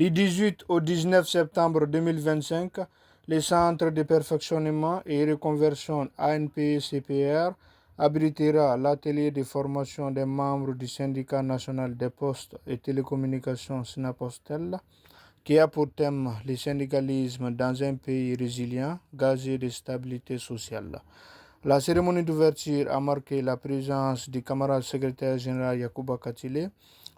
Du 18 au 19 septembre 2025, le Centre de perfectionnement et reconversion ANP-CPR abritera l'atelier de formation des membres du syndicat national des postes et télécommunications SNAPOSTEL, qui a pour thème le syndicalisme dans un pays résilient, gagé de stabilité sociale. La cérémonie d'ouverture a marqué la présence du camarade secrétaire général Yacouba Katile,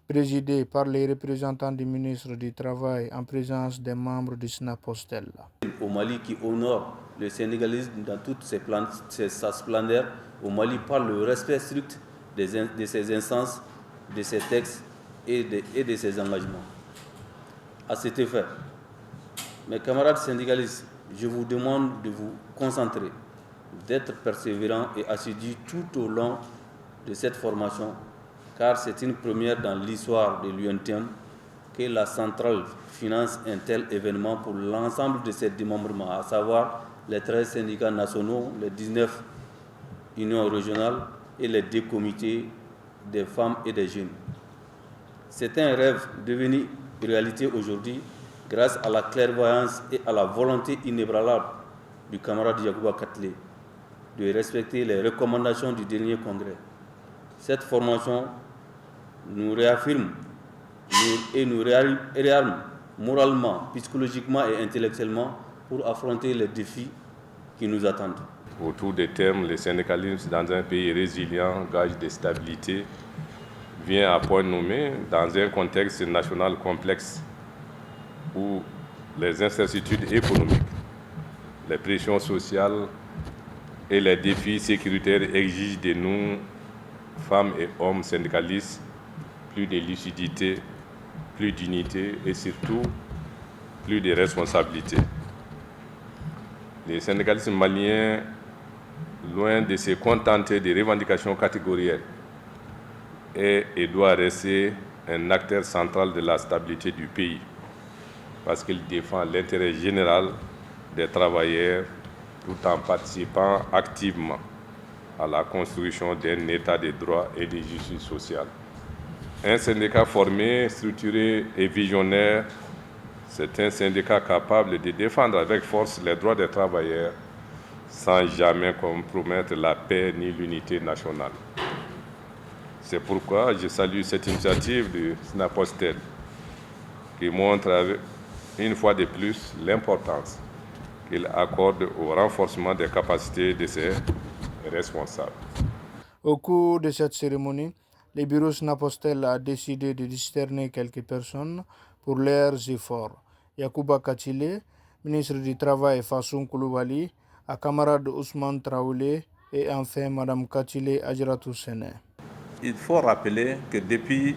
présidé par les représentants du ministre du Travail en présence des membres du SNAPOSTEL. Au Mali qui honore le sénégalisme dans toute sa splendeur, au Mali par le respect strict de ses instances, de ses textes et de ses engagements. À cet effet, mes camarades syndicalistes, je vous demande de vous concentrer, d'être persévérants et assidus tout au long de cette formation, car c'est une première dans l'histoire de l'UNTM que la centrale finance un tel événement pour l'ensemble de ses démembrements, à savoir les 13 syndicats nationaux, les 19 unions régionales et les 2 comités des femmes et des jeunes. C'est un rêve devenu réalité aujourd'hui grâce à la clairvoyance et à la volonté inébranlable du camarade Yacouba Katile de respecter les recommandations du dernier congrès. Cette formation nous réaffirme et nous réarme moralement, psychologiquement et intellectuellement pour affronter les défis qui nous attendent. Autour des thèmes, le syndicalisme dans un pays résilient, gage de stabilité, vient à point nommé dans un contexte national complexe où les incertitudes économiques, les pressions sociales et les défis sécuritaires exigent de nous, femmes et hommes syndicalistes, plus de lucidité, plus d'unité et surtout plus de responsabilité. Les syndicalistes maliens, loin de se contenter des revendications catégorielles, est et doit rester un acteur central de la stabilité du pays parce qu'il défend l'intérêt général des travailleurs tout en participant activement à la construction d'un état de droit et de justice sociale. Un syndicat formé, structuré et visionnaire, c'est un syndicat capable de défendre avec force les droits des travailleurs sans jamais compromettre la paix ni l'unité nationale. C'est pourquoi je salue cette initiative du SNAPOSTEL qui montre une fois de plus l'importance qu'il accorde au renforcement des capacités de ses responsables. Au cours de cette cérémonie, le bureau SNAPOSTEL a décidé de discerner quelques personnes pour leurs efforts. Yacouba Katile, ministre du Travail Fassoum Koulibaly, à camarade Ousmane Traoulé et enfin Mme Katile Adjaratou Sene. Il faut rappeler que depuis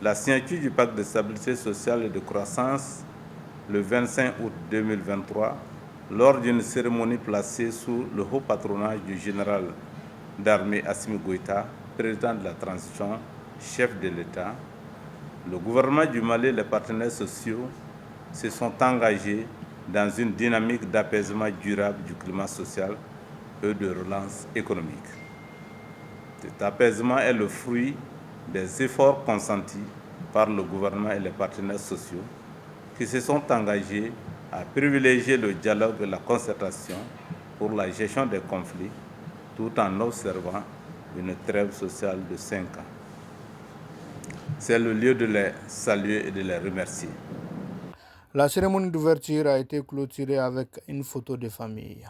la signature du pacte de stabilité sociale et de croissance le 25 août 2023, lors d'une cérémonie placée sous le haut patronage du général d'armée Assimi Goïta, président de la transition, chef de l'État, le gouvernement du Mali et les partenaires sociaux se sont engagés dans une dynamique d'apaisement durable du climat social et de relance économique. Cet apaisement est le fruit des efforts consentis par le gouvernement et les partenaires sociaux qui se sont engagés à privilégier le dialogue et la concertation pour la gestion des conflits tout en observant une trêve sociale de 5 ans. C'est le lieu de les saluer et de les remercier. La cérémonie d'ouverture a été clôturée avec une photo de famille.